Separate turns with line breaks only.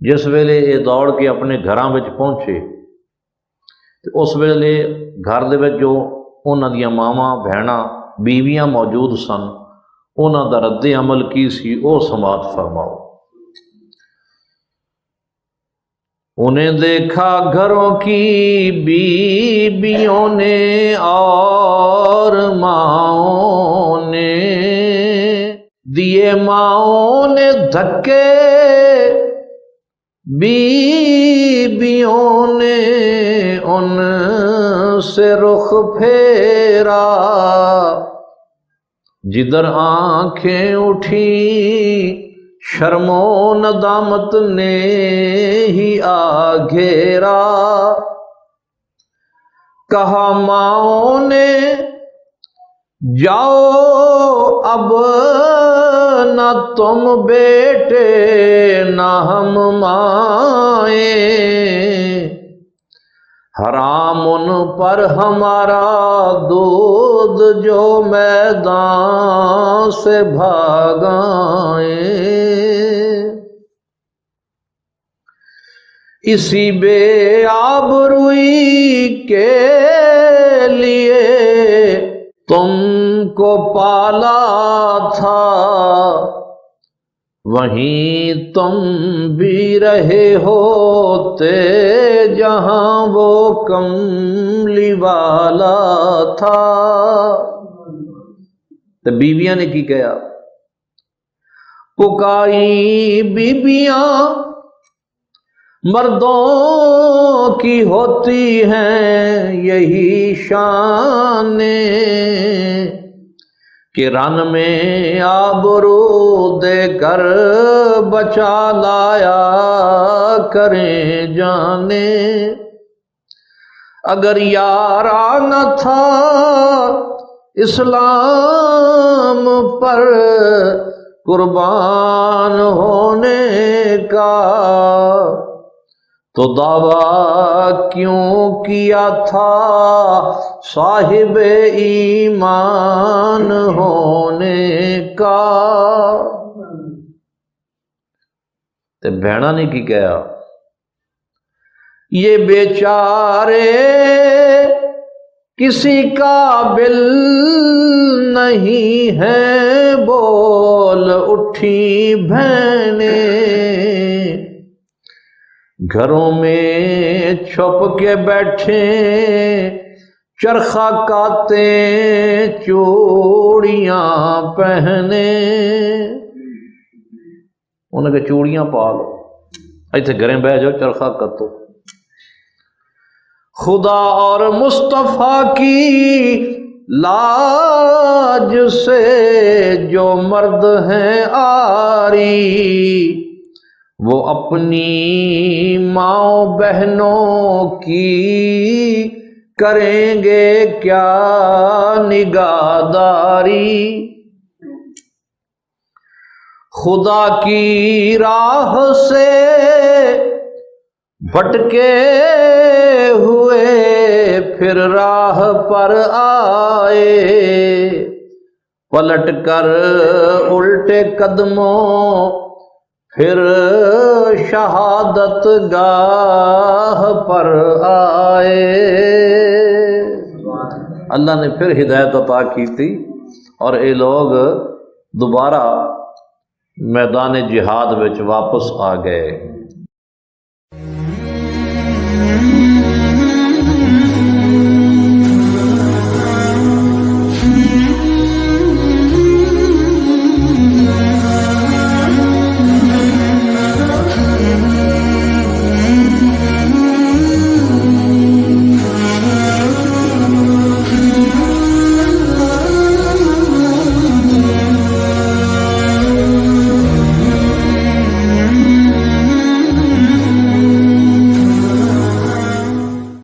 جس ویلے یہ دوڑ کے اپنے گھراں وچ پہنچے تو اس ویلے گھر دے وچ جو انہاں دیاں ماواں بہناں بیویاں موجود سن، انہاں دا رد عمل کی سی او سماعت فرماؤ۔ انہیں دیکھا گھروں کی بیویوں نے اور ماؤں نے، دیے ماؤں نے دھکے بیویوں نے ان سے رخ پھیرا، جدھر آنکھیں اٹھی شرم و ندامت نے ہی آ گھیرا، کہا ماؤں نے جاؤ اب نہ تم بیٹے نہ ہم مائیں، حرام ان پر ہمارا دودھ جو میدان سے بھاگائیں، اسی بے آبروئی کے لیے تم کو پالا تھا، وہیں تم بھی رہے ہوتے جہاں وہ کملی والا تھا۔ تو بیویاں نے کی کہا؟ پکائی بیویاں مردوں کی ہوتی ہیں یہی شان، کہ رن میں آبرو دے کر بچا لایا کریں جانے، اگر یارا نہ تھا اسلام پر قربان ہونے کا، تو دعویٰ کیوں کیا تھا صاحب ایمان ہونے کا؟ تے بہناں نے کی کہا؟ یہ بیچارے کسی قابل نہیں ہے، بول اٹھی بہنیں، گھروں میں چھپ کے بیٹھے چرخہ کاتے چوڑیاں پہنے، انہوں نے کہا چوڑیاں پا لو، ایتھے گھریں بہ جاؤ چرخہ کتو۔ خدا اور مصطفیٰ کی لاج سے جو مرد ہیں آری، وہ اپنی ماؤں بہنوں کی کریں گے کیا نگہداری، خدا کی راہ سے بھٹکے ہوئے پھر راہ پر آئے، پلٹ کر الٹے قدموں پھر شہادت گاہ پر آئے۔ اللہ نے پھر ہدایت عطا کی تھی اور یہ لوگ دوبارہ میدان جہاد وچ واپس آ گئے۔